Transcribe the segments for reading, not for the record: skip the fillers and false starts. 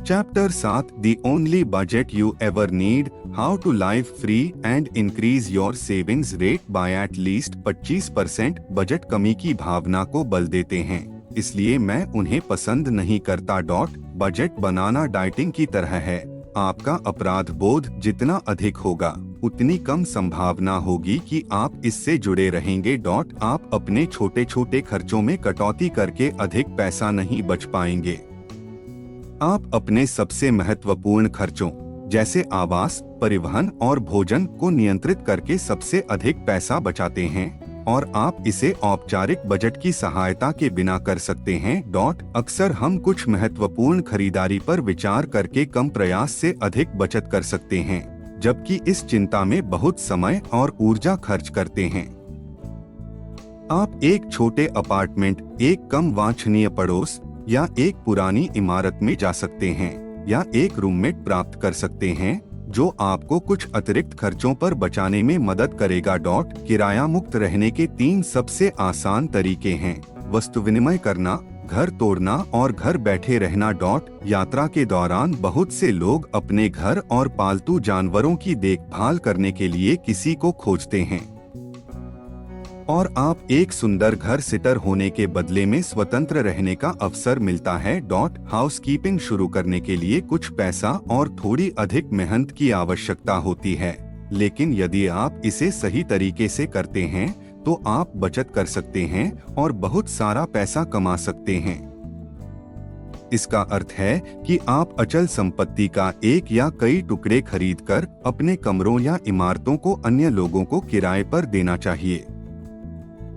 Chapter 7 the only budget you ever need, how to live free and increase your savings rate by at least 25%। Budget कमी की भावना को बल देते हैं, इसलिए मैं उन्हें पसंद नहीं करता। बजट बनाना डाइटिंग की तरह है। आपका अपराध बोध जितना अधिक होगा, उतनी कम संभावना होगी कि आप इससे जुड़े रहेंगे। आप अपने छोटे छोटे खर्चों में कटौती करके अधिक पैसा नहीं बच पाएंगे। आप अपने सबसे महत्वपूर्ण खर्चों जैसे आवास, परिवहन और भोजन को नियंत्रित करके सबसे अधिक पैसा बचाते हैं, और आप इसे औपचारिक बजट की सहायता के बिना कर सकते हैं। अक्सर हम कुछ महत्वपूर्ण खरीदारी पर विचार करके कम प्रयास से अधिक बचत कर सकते हैं, जबकि इस चिंता में बहुत समय और ऊर्जा खर्च करते हैं। आप एक छोटे अपार्टमेंट, एक कम वांछनीय पड़ोस या एक पुरानी इमारत में जा सकते हैं, या एक रूममेट प्राप्त कर सकते हैं जो आपको कुछ अतिरिक्त खर्चों पर बचाने में मदद करेगा। किराया मुक्त रहने के 3 सबसे आसान तरीके हैं: वस्तु विनिमय करना, घर तोड़ना और घर बैठे रहना। यात्रा के दौरान बहुत से लोग अपने घर और पालतू जानवरों की देखभाल करने के लिए किसी को खोजते हैं, और आप एक सुंदर घर सिटर होने के बदले में स्वतंत्र रहने का अवसर मिलता है। हाउसकीपिंग शुरू करने के लिए कुछ पैसा और थोड़ी अधिक मेहनत की आवश्यकता होती है, लेकिन यदि आप इसे सही तरीके से करते हैं तो आप बचत कर सकते हैं और बहुत सारा पैसा कमा सकते हैं। इसका अर्थ है कि आप अचल संपत्ति का एक या कई टुकड़े खरीदकर अपने कमरों या इमारतों को अन्य लोगों को किराए पर देना चाहिए।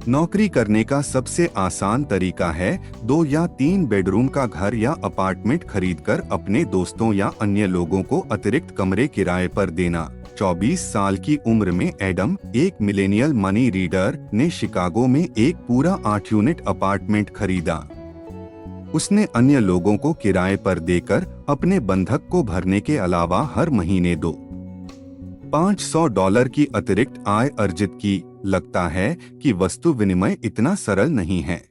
नौकरी करने का सबसे आसान तरीका है 2 या 3 बेडरूम का घर या अपार्टमेंट खरीदकर अपने दोस्तों या अन्य लोगों को अतिरिक्त कमरे किराए पर देना। 24 साल की उम्र में एडम, एक मिलेनियल मनी रीडर, ने शिकागो में एक पूरा 8 यूनिट अपार्टमेंट खरीदा। उसने अन्य लोगों को किराए पर देकर अपने बंधक को भरने के अलावा हर महीने $500 की अतिरिक्त आय अर्जित की। लगता है कि वस्तु विनिमय इतना सरल नहीं है।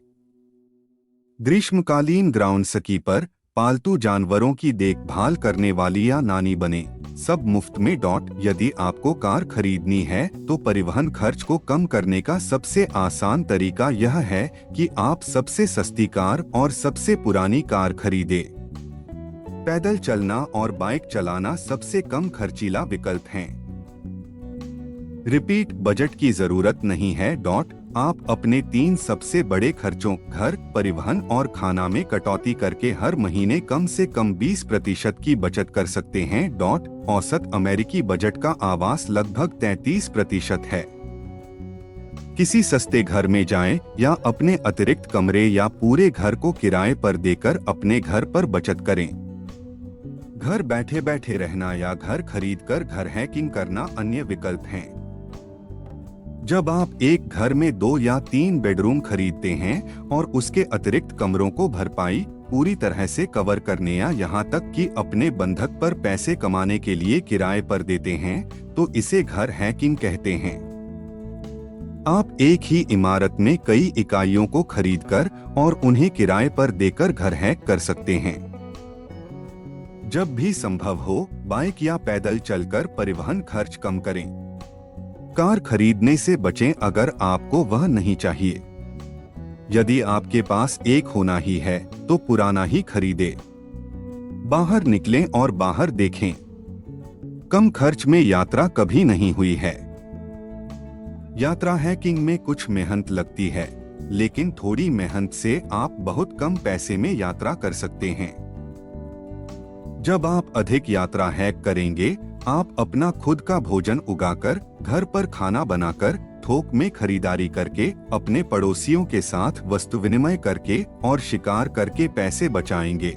ग्रीष्मकालीन ग्राउंड स्की पर पालतू जानवरों की देखभाल करने वाली या नानी बने, सब मुफ्त में। यदि आपको कार खरीदनी है तो परिवहन खर्च को कम करने का सबसे आसान तरीका यह है कि आप सबसे सस्ती कार और सबसे पुरानी कार खरीदें। पैदल चलना और बाइक चलाना सबसे कम खर्चीला विकल्प हैं। रिपीट बजट की जरूरत नहीं है। आप अपने 3 सबसे बड़े खर्चों घर, परिवहन और खाना में कटौती करके हर महीने कम से कम 20% की बचत कर सकते हैं। औसत अमेरिकी बजट का आवास लगभग 33% है। किसी सस्ते घर में जाएं या अपने अतिरिक्त कमरे या पूरे घर को किराए पर देकर अपने घर पर बचत करें। घर बैठे बैठे रहना या घर खरीदकर घर हैकिंग करना अन्य विकल्प हैं। जब आप एक घर में 2 या 3 बेडरूम खरीदते हैं और उसके अतिरिक्त कमरों को भरपाई पूरी तरह से कवर करने या यहाँ तक कि अपने बंधक पर पैसे कमाने के लिए किराए पर देते हैं, तो इसे घर हैकिंग कहते हैं। आप एक ही इमारत में कई इकाइयों को खरीदकर और उन्हें किराए पर देकर घर हैक कर सकते हैं। जब भी संभव हो, बाइक या पैदल चलकर परिवहन खर्च कम करें। कार खरीदने से बचें अगर आपको वह नहीं चाहिए। यदि आपके पास एक होना ही है तो पुराना ही खरीदें। बाहर निकलें और बाहर देखें। कम खर्च में यात्रा कभी नहीं हुई है। यात्रा हैकिंग में कुछ मेहनत लगती है, लेकिन थोड़ी मेहनत से आप बहुत कम पैसे में यात्रा कर सकते हैं। जब आप अधिक यात्रा हैक करेंगे, आप अपना खुद का भोजन उगाकर, घर पर खाना बनाकर, थोक में खरीदारी करके, अपने पड़ोसियों के साथ वस्तु विनिमय करके और शिकार करके पैसे बचाएंगे।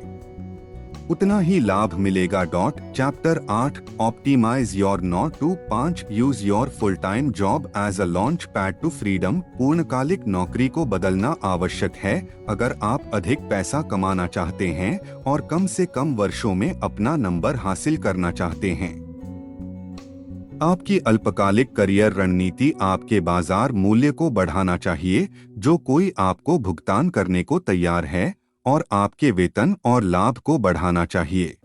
उतना ही लाभ मिलेगा। Chapter 8 optimise your not to 5 use your full time job as a launch pad to freedom. पूर्णकालिक नौकरी को बदलना आवश्यक है अगर आप अधिक पैसा कमाना चाहते हैं और कम से कम वर्षों में अपना नंबर हासिल करना चाहते हैं। आपकी अल्पकालिक करियर रणनीति आपके बाजार मूल्य को बढ़ाना चाहिए जो कोई आपको भुगतान करने को तैयार है, और आपके वेतन और लाभ को बढ़ाना चाहिए।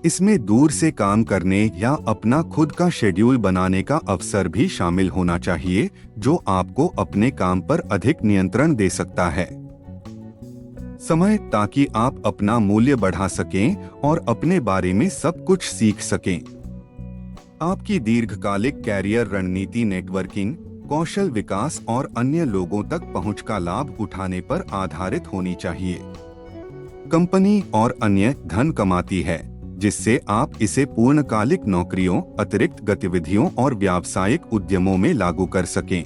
इसमें दूर से काम करने या अपना खुद का शेड्यूल बनाने का अवसर भी शामिल होना चाहिए, जो आपको अपने काम पर अधिक नियंत्रण दे सकता है। समय, ताकि आप अपना मूल्य बढ़ा सकें और अपने बारे में सब कुछ सीख सकें। आपकी दीर्घकालिक कैरियर रणनीति नेटवर्किंग, कौशल विकास और अन्य लोगों तक पहुंच का लाभ उठाने पर आधारित होनी चाहिए। कंपनी और अन्य धन कमाती है, जिससे आप इसे पूर्णकालिक नौकरियों, अतिरिक्त गतिविधियों और व्यावसायिक उद्यमों में लागू कर सकें।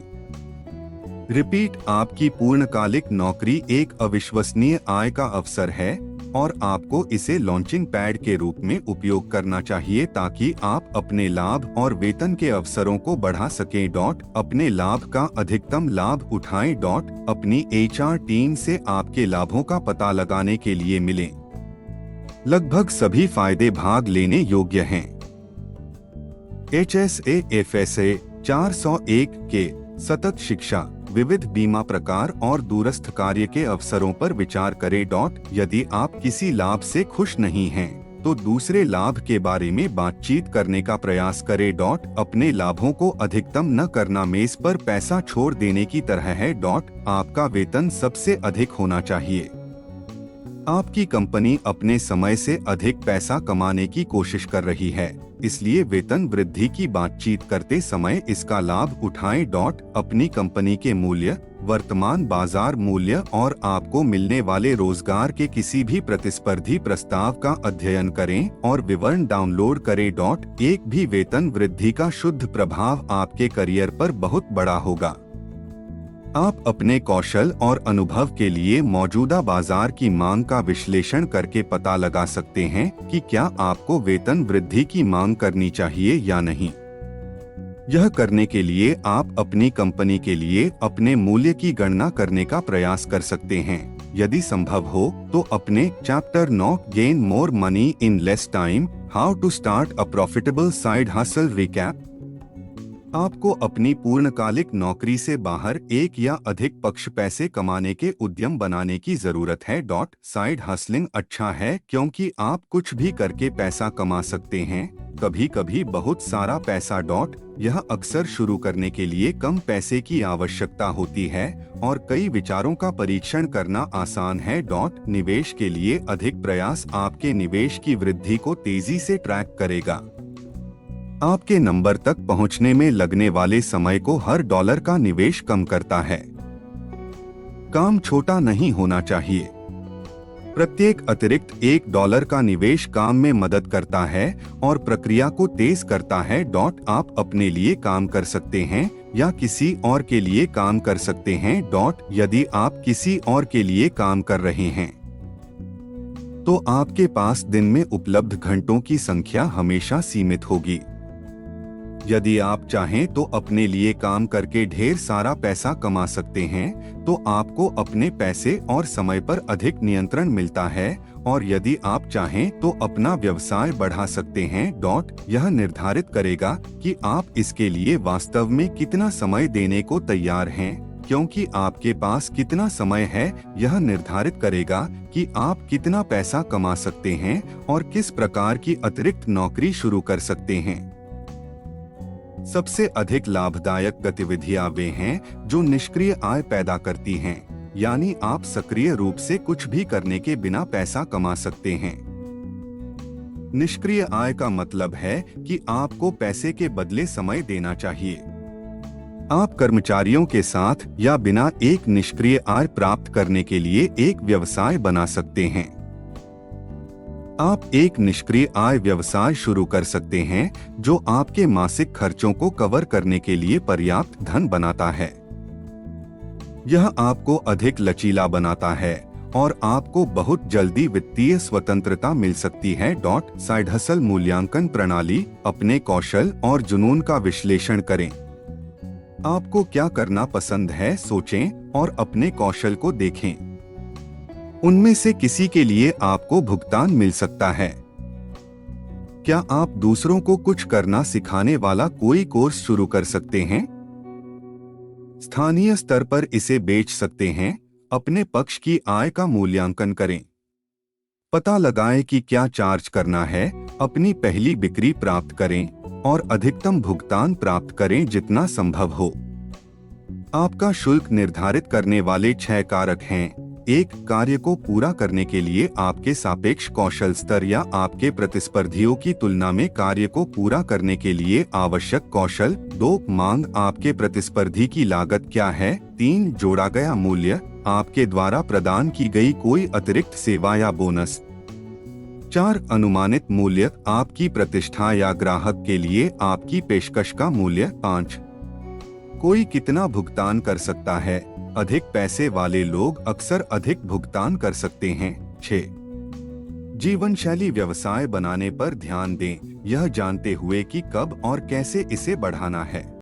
रिपीट, आपकी पूर्णकालिक नौकरी एक अविश्वसनीय आय का अवसर है और आपको इसे लॉन्चिंग पैड के रूप में उपयोग करना चाहिए, ताकि आप अपने लाभ और वेतन के अवसरों को बढ़ा सकें। अपने लाभ का अधिकतम लाभ उठाएं। अपनी HR टीम से आपके लाभों का पता लगाने के लिए मिलें। लगभग सभी फायदे भाग लेने योग्य हैं। HSA FSA 401 के सतत शिक्षा, विविध बीमा प्रकार और दूरस्थ कार्य के अवसरों पर विचार करें। यदि आप किसी लाभ से खुश नहीं हैं, तो दूसरे लाभ के बारे में बातचीत करने का प्रयास करें। अपने लाभों को अधिकतम न करना मेज पर पैसा छोड़ देने की तरह है। आपका वेतन सबसे अधिक होना चाहिए। आपकी कंपनी अपने समय से अधिक पैसा कमाने की कोशिश कर रही है, इसलिए वेतन वृद्धि की बातचीत करते समय इसका लाभ उठाएं। अपनी कंपनी के मूल्य, वर्तमान बाजार मूल्य और आपको मिलने वाले रोजगार के किसी भी प्रतिस्पर्धी प्रस्ताव का अध्ययन करें और विवरण डाउनलोड करें। एक भी वेतन वृद्धि का शुद्ध प्रभाव आपके करियर पर बहुत बड़ा होगा। आप अपने कौशल और अनुभव के लिए मौजूदा बाजार की मांग का विश्लेषण करके पता लगा सकते हैं कि क्या आपको वेतन वृद्धि की मांग करनी चाहिए या नहीं। यह करने के लिए आप अपनी कंपनी के लिए अपने मूल्य की गणना करने का प्रयास कर सकते हैं। यदि संभव हो तो अपने chapter 9 gain more money in less time, how to start a profitable side hustle recap. आपको अपनी पूर्णकालिक नौकरी से बाहर एक या अधिक पक्ष पैसे कमाने के उद्यम बनाने की जरूरत है। साइड हसलिंग अच्छा है क्योंकि आप कुछ भी करके पैसा कमा सकते हैं, कभी कभी बहुत सारा पैसा। यह अक्सर शुरू करने के लिए कम पैसे की आवश्यकता होती है और कई विचारों का परीक्षण करना आसान है। निवेश के लिए अधिक प्रयास आपके निवेश की वृद्धि को तेजी से ट्रैक करेगा। आपके नंबर तक पहुंचने में लगने वाले समय को हर डॉलर का निवेश कम करता है। काम छोटा नहीं होना चाहिए। प्रत्येक अतिरिक्त $1 का निवेश काम में मदद करता है और प्रक्रिया को तेज करता है। आप अपने लिए काम कर सकते हैं या किसी और के लिए काम कर सकते हैं। यदि आप किसी और के लिए काम कर रहे हैं, तो आपके पास दिन में उपलब्ध घंटों की संख्या हमेशा सीमित होगी। यदि आप चाहें तो अपने लिए काम करके ढेर सारा पैसा कमा सकते हैं, तो आपको अपने पैसे और समय पर अधिक नियंत्रण मिलता है। और यदि आप चाहें तो अपना व्यवसाय बढ़ा सकते हैं। यह निर्धारित करेगा कि आप इसके लिए वास्तव में कितना समय देने को तैयार हैं, क्योंकि आपके पास कितना समय है यह निर्धारित करेगा कि आप कितना पैसा कमा सकते हैं और किस प्रकार की अतिरिक्त नौकरी शुरू कर सकते हैं। सबसे अधिक लाभदायक गतिविधियां वे हैं जो निष्क्रिय आय पैदा करती हैं, यानी आप सक्रिय रूप से कुछ भी करने के बिना पैसा कमा सकते हैं। निष्क्रिय आय का मतलब है कि आपको पैसे के बदले समय देना चाहिए। आप कर्मचारियों के साथ या बिना एक निष्क्रिय आय प्राप्त करने के लिए एक व्यवसाय बना सकते हैं। आप एक निष्क्रिय आय व्यवसाय शुरू कर सकते हैं जो आपके मासिक खर्चों को कवर करने के लिए पर्याप्त धन बनाता है। यह आपको अधिक लचीला बनाता है और आपको बहुत जल्दी वित्तीय स्वतंत्रता मिल सकती है। साइड हसल मूल्यांकन प्रणाली, अपने कौशल और जुनून का विश्लेषण करें। आपको क्या करना पसंद है सोचें और अपने कौशल को देखें। उनमें से किसी के लिए आपको भुगतान मिल सकता है। क्या आप दूसरों को कुछ करना सिखाने वाला कोई कोर्स शुरू कर सकते हैं? स्थानीय स्तर पर इसे बेच सकते हैं। अपने पक्ष की आय का मूल्यांकन करें। पता लगाएं कि क्या चार्ज करना है अपनी पहली बिक्री प्राप्त करें और अधिकतम भुगतान प्राप्त करें जितना संभव हो। आपका शुल्क निर्धारित करने वाले 6 कारक हैं। 1. कार्य को पूरा करने के लिए आपके सापेक्ष कौशल स्तर या आपके प्रतिस्पर्धियों की तुलना में कार्य को पूरा करने के लिए आवश्यक कौशल। 2. मांग, आपके प्रतिस्पर्धी की लागत क्या है। 3. जोड़ा गया मूल्य, आपके द्वारा प्रदान की गई कोई अतिरिक्त सेवा या बोनस। 4. अनुमानित मूल्य, आपकी प्रतिष्ठा या ग्राहक के लिए आपकी पेशकश का मूल्य। 5. कोई कितना भुगतान कर सकता है। अधिक पैसे वाले लोग अक्सर अधिक भुगतान कर सकते हैं। 6. जीवन शैली व्यवसाय बनाने पर ध्यान दें, यह जानते हुए कि कब और कैसे इसे बढ़ाना है।